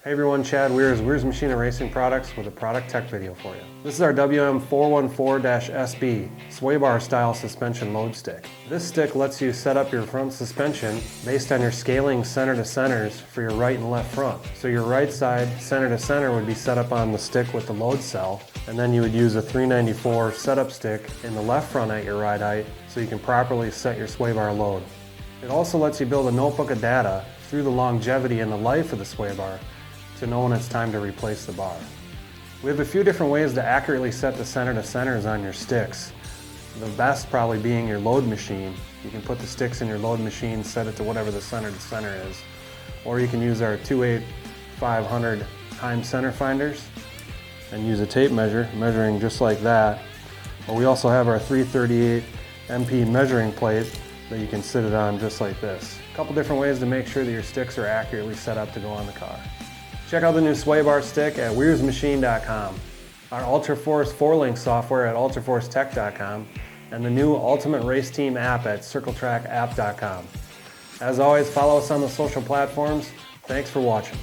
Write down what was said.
Hey everyone, Chad Wehrs, Wehrs Machine and Racing Products with a product tech video for you. This is our WM414-SB sway bar style suspension load stick. This stick lets you set up your front suspension based on your scaling center to centers for your right and left front. So your right side center to center would be set up on the stick with the load cell, and then you would use a 394 setup stick in the left front at your ride height so you can properly set your sway bar load. It also lets you build a notebook of data through the longevity and the life of the sway bar to know when it's time to replace the bar. We have a few different ways to accurately set the center to centers on your sticks. The best probably being your load machine. You can put the sticks in your load machine, set it to whatever the center to center is. Or you can use our 28500 Heim center finders and use a tape measure, measuring just like that. Or we also have our 338 MP measuring plate that you can sit it on just like this. A couple different ways to make sure that your sticks are accurately set up to go on the car. Check out the new sway bar stick at wehrsmachine.com, our Ultraforce 4-link software at ultraforcetech.com, and the new Ultimate Race Team app at circletrackapp.com. As always, follow us on the social platforms. Thanks for watching.